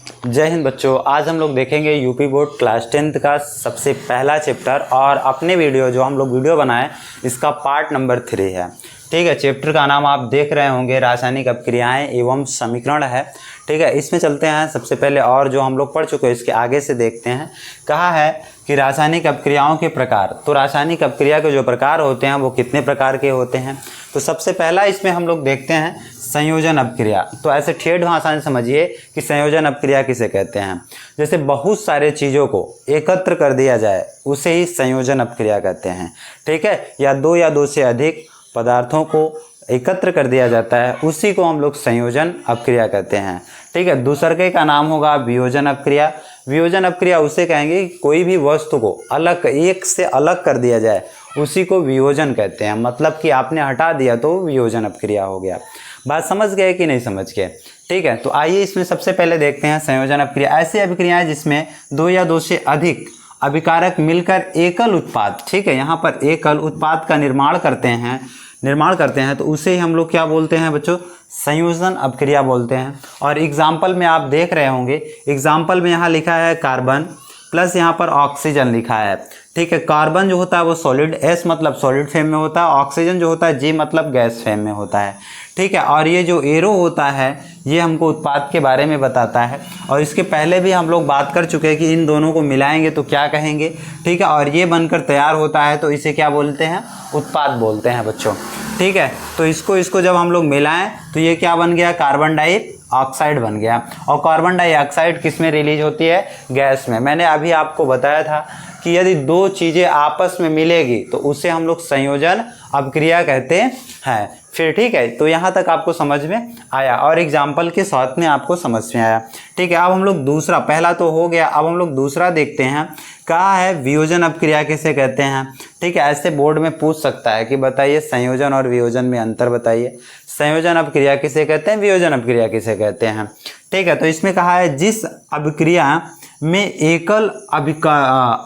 जय हिंद बच्चों। आज हम लोग देखेंगे यूपी बोर्ड क्लास 10th का सबसे पहला चैप्टर और अपने वीडियो जो हम लोग वीडियो बनाए इसका पार्ट नंबर 3 है। ठीक है, चैप्टर का नाम आप देख रहे होंगे रासायनिक अपक्रियाएं एवं समीकरण है। ठीक है, इसमें चलते हैं सबसे पहले और जो हम लोग पढ़ चुके हैं इसके आगे से देखते हैं। कहा है कि रासायनिक अपक्रियाओं के प्रकार। तो रासायनिक अपक्रिया के जो प्रकार होते हैं वो कितने प्रकार के होते हैं। तो सबसे पहला इसमें हम लोग देखते हैं संयोजन अपक्रिया। तो ऐसे ठेठ भाषा में समझिए कि संयोजन अपक्रिया किसे कहते हैं। जैसे बहुत सारे चीज़ों को एकत्र कर दिया जाए उसे ही संयोजन अपक्रिया कहते हैं। ठीक है, या दो से अधिक पदार्थों को एकत्र कर दिया जाता है उसी को हम लोग संयोजन अपक्रिया कहते हैं। ठीक है, दूसरे का नाम होगा वियोजन अपक्रिया। वियोजन अपक्रिया उसे कहेंगे कि कोई भी वस्तु को अलग एक से अलग कर दिया जाए उसी को वियोजन कहते हैं। मतलब कि आपने हटा दिया तो वियोजन अपक्रिया हो गया। बात समझ गए कि नहीं समझ गए। ठीक है, तो आइए इसमें सबसे पहले देखते हैं संयोजन अपक्रिया। ऐसी अपक्रियाएं जिसमें दो या दो से अधिक अभिकारक मिलकर एकल उत्पाद, ठीक है, यहाँ पर एकल उत्पाद का निर्माण करते हैं तो उसे हम लोग क्या बोलते हैं बच्चों, संयोजन अपक्रिया बोलते हैं। और एग्जाम्पल में आप देख रहे होंगे, एग्जाम्पल में यहाँ लिखा है कार्बन प्लस यहाँ पर ऑक्सीजन लिखा है। ठीक है, कार्बन जो होता है वो सॉलिड, एस मतलब सॉलिड फेम में होता है, ऑक्सीजन जो होता है जी मतलब गैस फेम में होता है। ठीक है, और ये जो एरो होता है ये हमको उत्पाद के बारे में बताता है। और इसके पहले भी हम लोग बात कर चुके हैं कि इन दोनों को मिलाएंगे तो क्या कहेंगे। ठीक है, और ये बनकर तैयार होता है तो इसे क्या बोलते हैं, उत्पाद बोलते हैं बच्चों। ठीक है, तो इसको जब हम लोग मिलाएं तो ये क्या बन गया, कार्बन डाइऑक्साइड बन गया। और कार्बन डाइऑक्साइड किस में रिलीज होती है, गैस में। मैंने अभी आपको बताया था कि यदि दो चीज़ें आपस में मिलेगी तो उसे हम लोग संयोजन अपक्रिया कहते हैं। फिर ठीक है, तो यहाँ तक आपको समझ में आया और एग्जाम्पल के साथ में आपको समझ में आया। ठीक है, अब हम लोग दूसरा, पहला तो हो गया, अब हम लोग दूसरा देखते हैं। कहा है वियोजन अपक्रिया किसे कहते हैं। ठीक है, ऐसे बोर्ड में पूछ सकता है कि बताइए संयोजन और वियोजन में अंतर बताइए। संयोजन अपक्रिया किसे कहते हैं, वियोजन अपक्रिया किसे कहते हैं। ठीक है, तो इसमें कहा है जिस अपक्रिया में एकल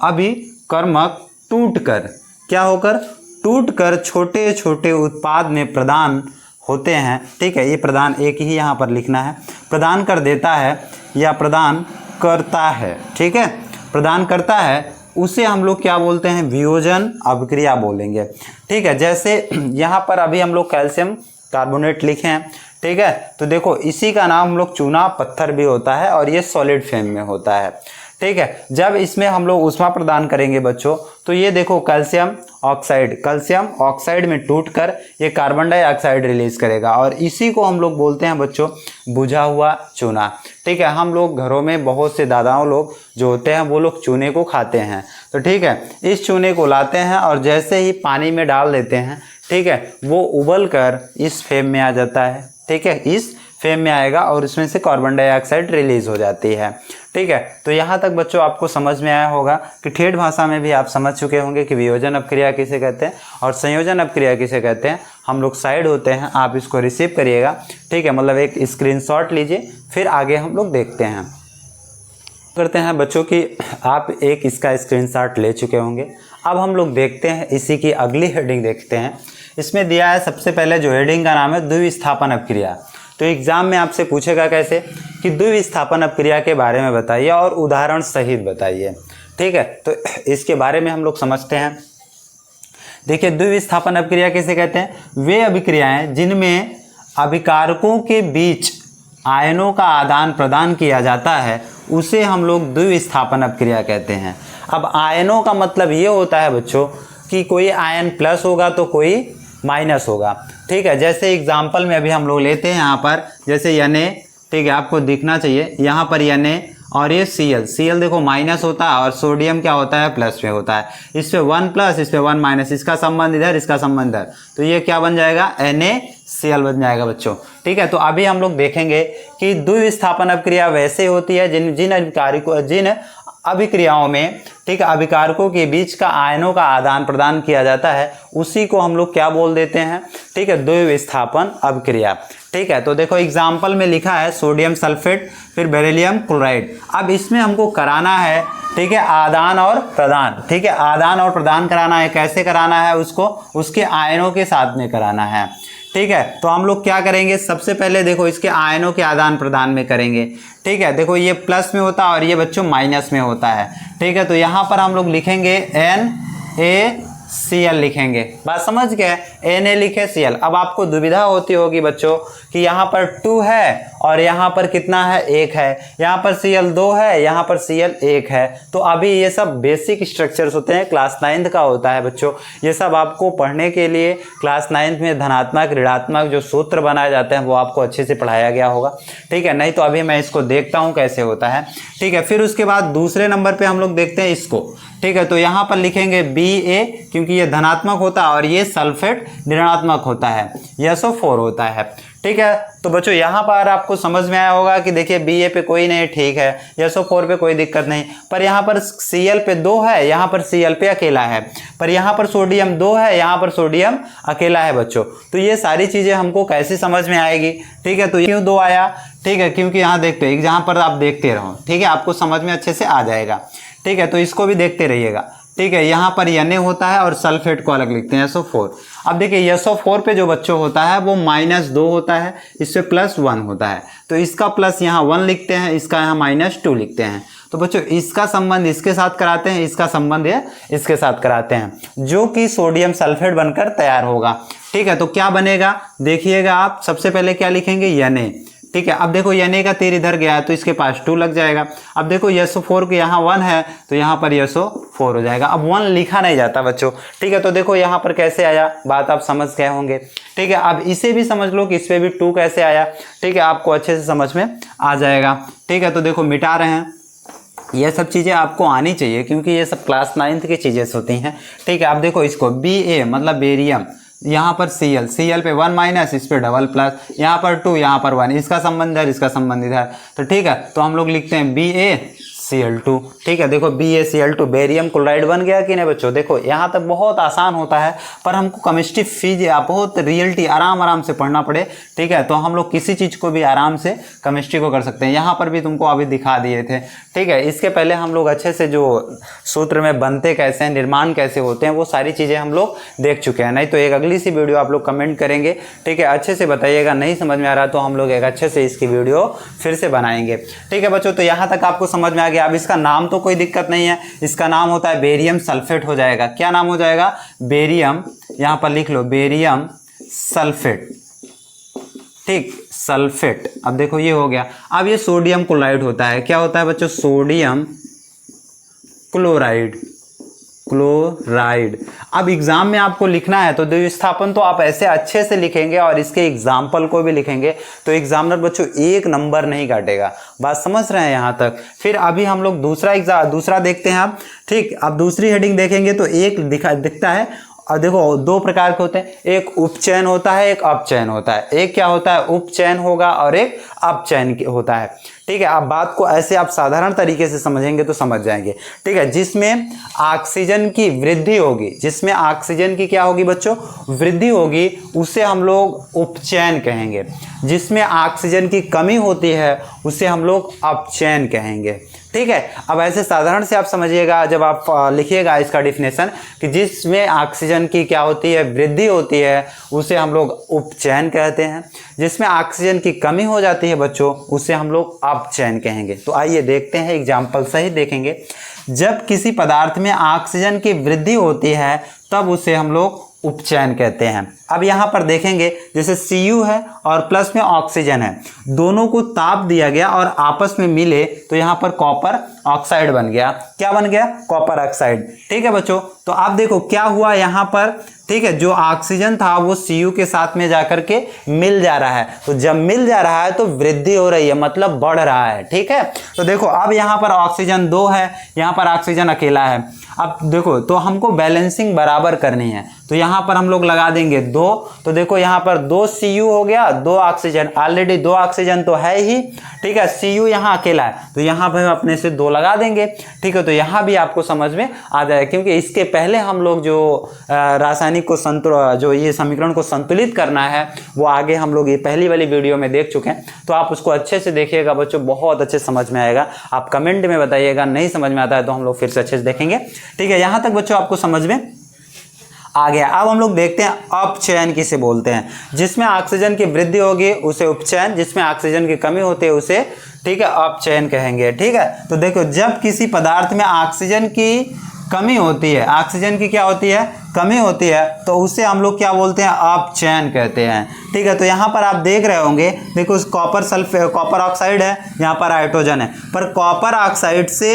अभिकर्मक टूटकर क्या होकर, टूटकर छोटे छोटे उत्पाद में प्रदान होते हैं। ठीक है, ये प्रदान एक ही यहाँ पर लिखना है, प्रदान कर देता है या प्रदान करता है। ठीक है, प्रदान करता है उसे हम लोग क्या बोलते हैं, वियोजन अपक्रिया बोलेंगे। ठीक है, जैसे यहाँ पर अभी हम लोग कैल्शियम कार्बोनेट लिखे हैं। ठीक है, तो देखो इसी का नाम हम लोग चूना पत्थर भी होता है और ये सॉलिड फेम में होता है। ठीक है, जब इसमें हम लोग ऊष्मा प्रदान करेंगे बच्चों तो ये देखो कैल्शियम ऑक्साइड में टूटकर ये कार्बन डाइऑक्साइड रिलीज करेगा और इसी को हम लोग बोलते हैं बच्चों बुझा हुआ चूना। ठीक है, हम लोग घरों में बहुत से दादाओं लोग जो होते हैं वो लोग चूने को खाते हैं। तो ठीक है, इस चूने को लाते हैं और जैसे ही पानी में डाल देते हैं, ठीक है, वो उबल कर इस फेम में आ जाता है। ठीक है, इस फेम में आएगा और इसमें से कार्बन डाइऑक्साइड रिलीज हो जाती है। ठीक है, तो यहाँ तक बच्चों आपको समझ में आया होगा कि ठेठ भाषा में भी आप समझ चुके होंगे कि वियोजन अपक्रिया किसे कहते हैं और संयोजन अपक्रिया किसे कहते हैं। हम लोग साइड होते हैं, आप इसको रिसीव करिएगा। ठीक है, मतलब एक स्क्रीनशॉट लीजिए, फिर आगे हम लोग देखते हैं। करते हैं बच्चों कि आप एक इसका स्क्रीनशॉट ले चुके होंगे। अब हम लोग देखते हैं इसी की अगली हेडिंग देखते हैं। इसमें दिया है सबसे पहले जो हेडिंग का नाम है द्विविस्थापन अपक्रिया। तो एग्जाम में आपसे पूछेगा कैसे कि द्विविस्थापन अपक्रिया के बारे में बताइए और उदाहरण सहित बताइए। ठीक है, तो इसके बारे में हम लोग समझते हैं। देखिए, द्विविस्थापन अपक्रिया किसे कहते हैं, वे अभिक्रियाएं जिनमें अभिकारकों के बीच आयनों का आदान प्रदान किया जाता है उसे हम लोग द्विविस्थापन अपक्रिया कहते हैं। अब आयनों का मतलब ये होता है बच्चों कि कोई आयन प्लस होगा तो कोई माइनस होगा। ठीक है, जैसे एग्जाम्पल में अभी हम लोग लेते हैं यहाँ पर, जैसे Na, ठीक है, आपको दिखना चाहिए यहाँ पर Na और ये Cl देखो माइनस होता है और सोडियम क्या होता है, प्लस में होता है। इस पे 1 प्लस, इस पे 1 माइनस, इसका संबंध इधर, इसका संबंध इधर, तो ये क्या बन जाएगा, NaCl बन जाएगा बच्चों। ठीक है, तो अभी हम लोग देखेंगे कि द्विविस्थापन अपक्रिया वैसे होती है जिन अभिक्रियाओं में, ठीक है, अभिकारकों के बीच का आयनों का आदान प्रदान किया जाता है उसी को हम लोग क्या बोल देते हैं। ठीक है, द्विविस्थापन अपक्रिया। ठीक है, तो देखो एग्जाम्पल में लिखा है सोडियम सल्फेट फिर बेरिलियम क्लोराइड। अब इसमें हमको कराना है, ठीक है, आदान और प्रदान। ठीक है, आदान और प्रदान कराना है। कैसे कराना है उसको, उसके आयनों के साथ में कराना है। ठीक है। तो हम लोग क्या करेंगे, सबसे पहले देखो इसके आयनों के आदान प्रदान में करेंगे। ठीक है, देखो ये प्लस में होता है और ये बच्चों माइनस में होता है। ठीक है, तो यहाँ पर हम लोग लिखेंगे NaCl लिखेंगे। बात समझ गए, Na लिखे Cl। अब आपको दुविधा होती होगी बच्चों कि यहाँ पर 2 है और यहाँ पर कितना है, 1 है, यहाँ पर Cl 2 है, यहाँ पर Cl 1 है। तो अभी ये सब बेसिक स्ट्रक्चर्स होते हैं, क्लास 9th का होता है बच्चों। ये सब आपको पढ़ने के लिए क्लास 9th में धनात्मक ऋणात्मक जो सूत्र बनाए जाते हैं वो आपको अच्छे से पढ़ाया गया होगा। ठीक है, नहीं तो अभी मैं इसको देखता हूँ कैसे होता है। ठीक है, फिर उसके बाद दूसरे नंबर पर हम लोग देखते हैं इसको। ठीक है, तो यहाँ पर लिखेंगे Ba क्योंकि ये धनात्मक होता है और ये सल्फेट ऋणात्मक होता है, SO4 होता है। ठीक है, तो बच्चों यहाँ पर आपको समझ में आया होगा कि देखिए Ba पे कोई नहीं, ठीक है, SO4 पे कोई दिक्कत नहीं, पर यहाँ पर Cl पे 2 है, यहाँ पर Cl पे अकेला है, पर यहाँ पर सोडियम 2 है, यहाँ पर सोडियम अकेला है बच्चों। तो ये सारी चीज़ें हमको कैसे समझ में आएगी। ठीक है, तो क्यों 2 आया, ठीक है, क्योंकि यहाँ देखते हैं, जहाँ पर आप देखते रहो, ठीक है, आपको समझ में अच्छे से आ जाएगा। ठीक है, तो इसको भी देखते रहिएगा। ठीक है, यहाँ पर Na होता है और सल्फेट को अलग लिखते हैं, SO4। अब देखिए SO4 पे जो बच्चों होता है वो -2 होता है, इस पे +1 होता है, तो इसका प्लस यहाँ 1 लिखते हैं, इसका यहाँ -2 लिखते हैं। तो बच्चों इसका संबंध इसके साथ कराते हैं, इसका संबंध ये इसके साथ कराते हैं, जो कि सोडियम सल्फेट बनकर तैयार होगा। ठीक है, तो क्या बनेगा देखिएगा आप, सबसे पहले क्या लिखेंगे, Na। ठीक है, अब देखो Na का तीर इधर गया है तो इसके पास 2 लग जाएगा। अब देखो SO4 के यहाँ 1 है तो यहाँ पर SO4 हो जाएगा। अब 1 लिखा नहीं जाता बच्चों। ठीक है, तो देखो यहाँ पर कैसे आया, बात आप समझ गए होंगे। ठीक है, अब इसे भी समझ लो कि इस पर भी 2 कैसे आया। ठीक है, आपको अच्छे से समझ में आ जाएगा। ठीक है, तो देखो मिटा रहे हैं, ये सब चीज़ें आपको आनी चाहिए क्योंकि ये सब क्लास 9th की चीज़ें होती हैं। ठीक है, आप देखो इसको Ba मतलब बेरियम, यहाँ पर Cl पे 1 - इस पे डबल प्लस, यहाँ पर 2, यहाँ पर 1, इसका संबंध है, इसका संबंध इधर। तो ठीक है, तो हम लोग लिखते हैं BaCl2। ठीक है, देखो BaCl2 बेरियम क्लोराइड बन गया कि नहीं बच्चों। देखो यहाँ तक बहुत आसान होता है, पर हमको केमिस्ट्री बहुत रियलिटी आराम से पढ़ना पड़े। ठीक है, तो हम लोग किसी चीज़ को भी आराम से केमिस्ट्री को कर सकते हैं। यहाँ पर भी तुमको अभी दिखा दिए थे। ठीक है, इसके पहले हम लोग अच्छे से जो सूत्र में बनते कैसे हैं, निर्माण कैसे होते हैं, वो सारी चीज़ें हम लोग देख चुके हैं। नहीं तो एक अगली सी वीडियो आप लोग कमेंट करेंगे। ठीक है, अच्छे से बताइएगा, नहीं समझ में आ रहा तो हम लोग एक अच्छे से इसकी वीडियो फिर से बनाएंगे। ठीक है बच्चों, तो यहाँ तक आपको समझ में आ गया। अब इसका नाम तो कोई दिक्कत नहीं है, इसका नाम होता है बेरियम सल्फेट हो जाएगा। क्या नाम हो जाएगा, बेरियम, यहाँ पर लिख लो बेरियम सल्फेट। ठीक, सल्फेट। अब देखो ये हो गया। अब ये सोडियम क्लोराइड होता है, क्या होता है बच्चों, सोडियम क्लोराइड। अब एग्जाम में आपको लिखना है तो द्विस्थापन तो आप ऐसे अच्छे से लिखेंगे और इसके एग्जाम्पल को भी लिखेंगे तो एग्जामिनर बच्चों 1 नंबर नहीं काटेगा। बात समझ रहे हैं यहाँ तक। फिर अभी हम लोग दूसरा देखते हैं आप। ठीक, अब दूसरी हेडिंग देखेंगे तो एक दिखता है, और देखो 2 प्रकार के होते हैं, एक उपचयन होता है, एक अपचयन होता है। एक क्या होता है, उपचयन होगा और एक अपचयन होता है। ठीक है, आप बात को ऐसे आप साधारण तरीके से समझेंगे तो समझ जाएंगे। ठीक है, जिसमें ऑक्सीजन की वृद्धि होगी, जिसमें ऑक्सीजन की क्या होगी बच्चों, वृद्धि होगी, उसे हम लोग उपचयन कहेंगे। जिसमें ऑक्सीजन की कमी होती है उसे हम लोग अपचयन कहेंगे। ठीक है, अब ऐसे साधारण से आप समझिएगा जब आप लिखिएगा इसका डिफिनेशन कि जिसमें ऑक्सीजन की क्या होती है, वृद्धि होती है, उसे हम लोग उपचयन कहते हैं। जिसमें ऑक्सीजन की कमी हो जाती है बच्चों, उसे हम लोग अपचयन कहेंगे। तो आइए देखते हैं, एग्जाम्पल सही देखेंगे। जब किसी पदार्थ में ऑक्सीजन की वृद्धि होती है तब उसे हम लोग उपचयन कहते हैं। अब यहाँ पर देखेंगे जैसे Cu है और प्लस में ऑक्सीजन है, दोनों को ताप दिया गया और आपस में मिले तो यहाँ पर कॉपर ऑक्साइड बन गया। क्या बन गया, कॉपर ऑक्साइड। ठीक है बच्चों, तो आप देखो क्या हुआ यहाँ पर। ठीक है, जो ऑक्सीजन था वो Cu के साथ में जाकर के मिल जा रहा है, तो जब मिल जा रहा है तो वृद्धि हो रही है, मतलब बढ़ रहा है। ठीक है, तो देखो अब यहाँ पर ऑक्सीजन 2 है, यहाँ पर ऑक्सीजन अकेला है। अब देखो तो हमको बैलेंसिंग बराबर करनी है, तो यहाँ पर हम लोग लगा देंगे 2। तो देखो यहाँ पर 2 Cu हो गया, 2 ऑक्सीजन, ऑलरेडी 2 ऑक्सीजन तो है ही। ठीक है, Cu यहाँ अकेला है तो यहाँ पर अपने से 2 लगा देंगे। ठीक है, तो यहाँ भी आपको समझ में आ जाएगा क्योंकि इसके पहले हम लोग जो रासायनिक को जो ये समीकरण को संतुलित करना है वो आगे हम लोग ये पहली वाली वीडियो में देख चुके हैं। तो आप उसको अच्छे से देखिएगा बच्चों, बहुत अच्छे समझ में आएगा। आप कमेंट में बताइएगा, नहीं समझ में आता है तो हम लोग फिर से अच्छे से देखेंगे। ठीक है, यहाँ तक बच्चों आपको समझ में आ गया। अब हम लोग देखते हैं अपचयन किसे बोलते हैं। जिसमें ऑक्सीजन की वृद्धि होगी उसे उपचयन, जिसमें ऑक्सीजन की कमी होती है उसे, ठीक है, अपचयन कहेंगे। ठीक है, तो देखो जब किसी पदार्थ में ऑक्सीजन की कमी होती है, ऑक्सीजन की क्या होती है, कमी होती है, तो उसे हम लोग क्या बोलते हैं, अपचयन कहते हैं। ठीक है, तो यहाँ पर आप देख रहे होंगे, देखो कॉपर ऑक्साइड है, यहाँ पर हाइड्रोजन है, पर कॉपर ऑक्साइड से,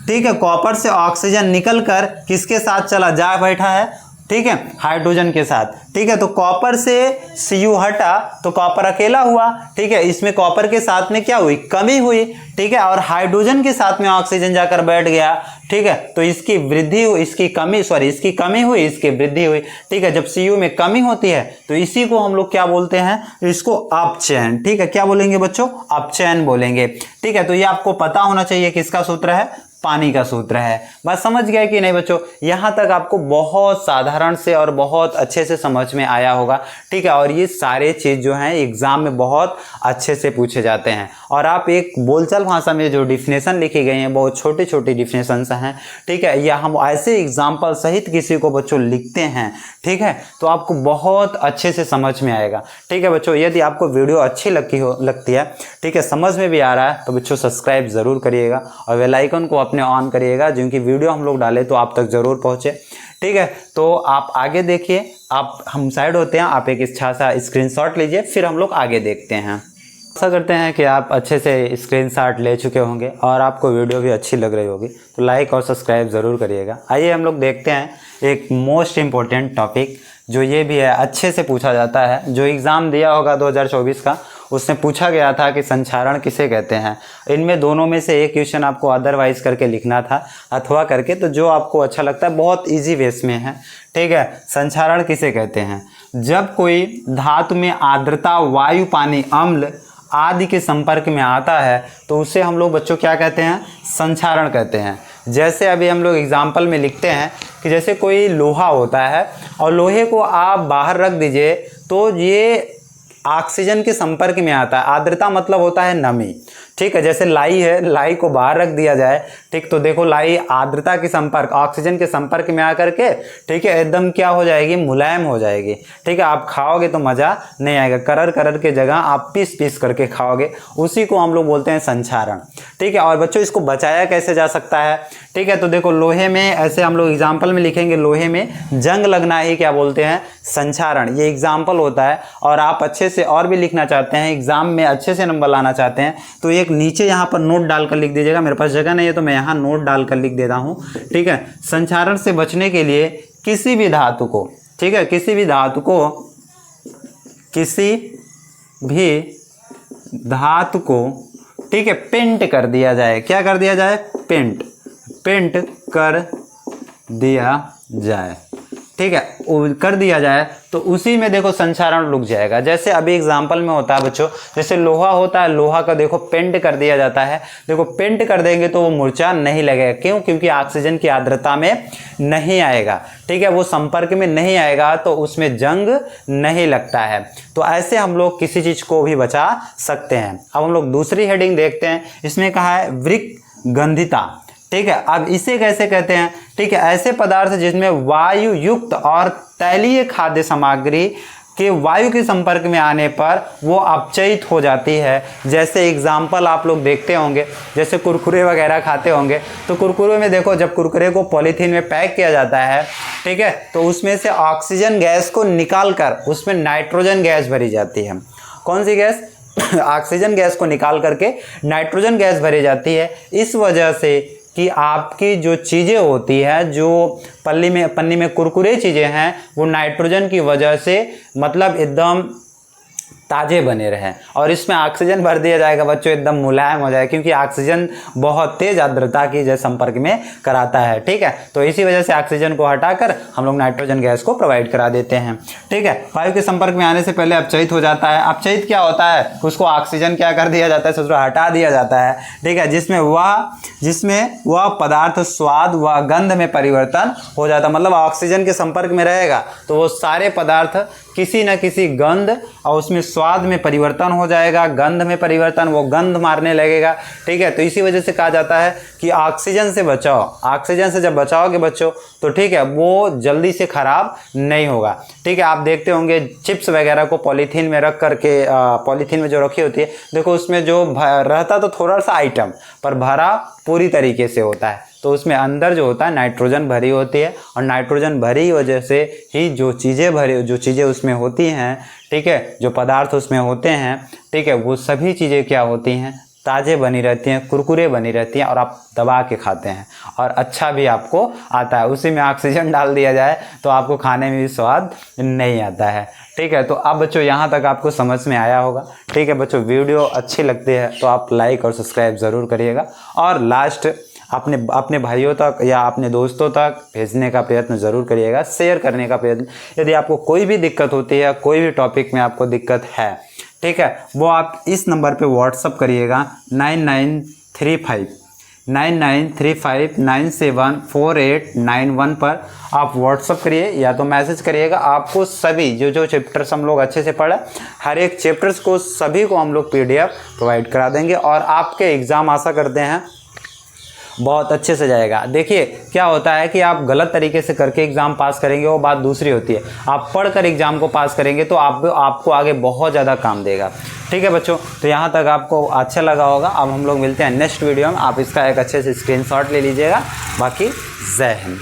ठीक है, कॉपर से ऑक्सीजन निकल कर किसके साथ चला जा बैठा है, ठीक है, हाइड्रोजन के साथ। ठीक है, तो कॉपर से Cu हटा तो कॉपर अकेला हुआ। ठीक है, इसमें कॉपर के साथ में क्या हुई, कमी हुई। ठीक है, और हाइड्रोजन के साथ में ऑक्सीजन जाकर बैठ गया। ठीक है, तो इसकी वृद्धि हुई, इसकी कमी हुई, इसकी वृद्धि हुई। ठीक है, जब Cu में कमी होती है तो इसी को हम लोग क्या बोलते हैं, इसको अपचयन। ठीक है, क्या बोलेंगे बच्चों, अपचयन बोलेंगे। ठीक है, तो ये आपको पता होना चाहिए किसका सूत्र है, पानी का सूत्र है। बात समझ गया कि नहीं बच्चों, यहां तक आपको बहुत साधारण से और बहुत अच्छे से समझ में आया होगा। ठीक है, और ये सारे चीज जो हैं एग्जाम में बहुत अच्छे से पूछे जाते हैं। और आप एक बोलचाल भाषा में जो डिफिनेशन लिखी गई हैं बहुत छोटी छोटी डिफिनेशंस हैं। ठीक है, या हम ऐसे एग्जाम्पल सहित किसी को बच्चों लिखते हैं, ठीक है, तो आपको बहुत अच्छे से समझ में आएगा। ठीक है बच्चों, यदि आपको वीडियो अच्छी लगती है, ठीक है, समझ में भी आ रहा है, तो बच्चों सब्सक्राइब जरूर करिएगा और बेल आइकन को अपने ऑन करिएगा, जिनकी वीडियो हम लोग डालें तो आप तक जरूर पहुंचे। ठीक है, तो आप आगे देखिए, आप हम साइड होते हैं, आप एक अच्छा सा स्क्रीनशॉट लीजिए, फिर हम लोग आगे देखते हैं। आशा करते हैं कि आप अच्छे से स्क्रीनशॉट ले चुके होंगे और आपको वीडियो भी अच्छी लग रही होगी, तो लाइक और सब्सक्राइब ज़रूर करिएगा। आइए हम लोग देखते हैं एक मोस्ट इम्पोर्टेंट टॉपिक, जो ये भी है अच्छे से पूछा जाता है, जो एग्ज़ाम दिया होगा 2024 का, उसमें पूछा गया था कि संक्षारण किसे कहते हैं। इनमें दोनों में से एक क्वेश्चन आपको अदरवाइज करके लिखना था, अथवा करके, तो जो आपको अच्छा लगता है, बहुत इजी वेस में है। ठीक है, संक्षारण किसे कहते हैं, जब कोई धातु में आर्द्रता, वायु, पानी, अम्ल आदि के संपर्क में आता है तो उसे हम लोग बच्चों क्या कहते हैं, संक्षारण कहते हैं। जैसे अभी हम लोग एग्जाम्पल में लिखते हैं कि जैसे कोई लोहा होता है और लोहे को आप बाहर रख दीजिए तो ये ऑक्सीजन के संपर्क में आता है। आर्द्रता मतलब होता है नमी। ठीक है, जैसे लाई है, लाई को बाहर रख दिया जाए, ठीक, तो देखो लाई आर्द्रता के संपर्क, ऑक्सीजन के संपर्क में आकर के, ठीक है, एकदम क्या हो जाएगी, मुलायम हो जाएगी। ठीक है, आप खाओगे तो मज़ा नहीं आएगा, करर के जगह आप पीस करके खाओगे, उसी को हम लोग बोलते हैं संक्षारण। ठीक है, और बच्चों इसको बचाया कैसे जा सकता है। ठीक है, तो देखो लोहे में, ऐसे हम लोग एग्जाम्पल में लिखेंगे, लोहे में जंग लगना ही क्या बोलते हैं, संक्षारण। ये एग्जाम्पल होता है। और आप अच्छे से और भी लिखना चाहते हैं, एग्जाम में अच्छे से नंबर लाना चाहते हैं, तो एक नीचे यहाँ पर नोट डालकर लिख दीजिएगा। मेरे पास जगह नहीं है तो मैं यहाँ नोट डालकर लिख देता हूँ। ठीक है, संक्षारण से बचने के लिए किसी भी धातु को, ठीक है, किसी भी धातु को, ठीक है, पेंट कर दिया जाए। क्या कर दिया जाए, पेंट कर दिया जाए। ठीक है, कर दिया जाए तो उसी में देखो संक्षारण रुक जाएगा। जैसे अभी एग्जाम्पल में होता है बच्चों, जैसे लोहा होता है, लोहा का देखो पेंट कर दिया जाता है। देखो पेंट कर देंगे तो वो मुरझा नहीं लगेगा। क्यों, क्योंकि ऑक्सीजन की आर्द्रता में नहीं आएगा। ठीक है, वो संपर्क में नहीं आएगा तो उसमें जंग नहीं लगता है। तो ऐसे हम लोग किसी चीज को भी बचा सकते हैं। अब हम लोग दूसरी हेडिंग देखते हैं। इसमें कहा है वृक्कगंधिता। ठीक है, अब इसे कैसे कहते हैं। ठीक है, ऐसे पदार्थ जिसमें वायु युक्त और तैलीय खाद्य सामग्री के वायु के संपर्क में आने पर वो अपचयित हो जाती है। जैसे एग्जाम्पल आप लोग देखते होंगे, जैसे कुरकुरे वगैरह खाते होंगे, तो कुरकुरे में देखो जब कुरकुरे को पॉलीथीन में पैक किया जाता है, ठीक है, तो उसमें से ऑक्सीजन गैस को निकाल कर उसमें नाइट्रोजन गैस भरी जाती है। कौन सी गैस, ऑक्सीजन गैस को निकाल करके नाइट्रोजन गैस भरी जाती है। इस वजह से कि आपकी जो चीज़ें होती है, जो पन्नी में कुरकुरे चीज़ें हैं, वो नाइट्रोजन की वजह से मतलब एकदम ताज़े बने रहें। और इसमें ऑक्सीजन भर दिया जाएगा बच्चों, एकदम मुलायम हो जाए, क्योंकि ऑक्सीजन बहुत तेज़ आर्द्रता की जैसे संपर्क में कराता है। ठीक है, तो इसी वजह से ऑक्सीजन को हटाकर हम लोग नाइट्रोजन गैस को प्रोवाइड करा देते हैं। ठीक है, वायु के संपर्क में आने से पहले अपचयित हो जाता है। अपचयित क्या होता है, उसको ऑक्सीजन क्या कर दिया जाता है, उसको हटा दिया जाता है। ठीक है, जिसमें वह पदार्थ स्वाद व गंध में परिवर्तन हो जाता है। मतलब ऑक्सीजन के संपर्क में रहेगा तो वो सारे पदार्थ किसी न किसी गंध और उसमें स्वाद में परिवर्तन हो जाएगा, गंध में परिवर्तन, वो गंध मारने लगेगा। ठीक है, तो इसी वजह से कहा जाता है कि ऑक्सीजन से बचाओ। ऑक्सीजन से जब बचाओगे बच्चों तो ठीक है वो जल्दी से ख़राब नहीं होगा। ठीक है, आप देखते होंगे चिप्स वगैरह को पॉलीथीन में रख करके, पॉलीथीन में जो रखी होती है, देखो उसमें जो रहता तो थोड़ा सा आइटम पर भरा पूरी तरीके से होता है, तो उसमें अंदर जो होता है नाइट्रोजन भरी होती है, और नाइट्रोजन भरी वजह से ही जो चीज़ें उसमें होती हैं, ठीक है, जो पदार्थ उसमें होते हैं, ठीक है, वो सभी चीज़ें क्या होती हैं, ताज़े बनी रहती हैं, कुरकुरे बनी रहती हैं, और आप दबा के खाते हैं और अच्छा भी आपको आता है। उसी में ऑक्सीजन डाल दिया जाए तो आपको खाने में भी स्वाद नहीं आता है। ठीक है, तो अब बच्चों यहाँ तक आपको समझ में आया होगा। ठीक है बच्चों, वीडियो अच्छी लगती है तो आप लाइक और सब्सक्राइब ज़रूर करिएगा, और लास्ट अपने भाइयों तक या अपने दोस्तों तक भेजने का प्रयत्न ज़रूर करिएगा, शेयर करने का प्रयत्न। यदि आपको कोई भी दिक्कत होती है, कोई भी टॉपिक में आपको दिक्कत है, ठीक है, वो आप इस नंबर पे व्हाट्सअप करिएगा 9935974891 पर आप व्हाट्सअप करिए या तो मैसेज करिएगा। आपको सभी जो चैप्टर्स हम लोग अच्छे से पढ़े, हर एक चैप्टर्स को सभी को हम लोग PDF प्रोवाइड करा देंगे, और आपके एग्ज़ाम आशा करते हैं बहुत अच्छे से जाएगा। देखिए क्या होता है कि आप गलत तरीके से करके एग्ज़ाम पास करेंगे, वो बात दूसरी होती है। आप पढ़कर एग्ज़ाम को पास करेंगे तो आपको आगे बहुत ज़्यादा काम देगा। ठीक है बच्चों, तो यहाँ तक आपको अच्छा लगा होगा। अब हम लोग मिलते हैं नेक्स्ट वीडियो में। आप इसका एक अच्छे से स्क्रीनशॉट ले लीजिएगा। बाकी जय हिंद।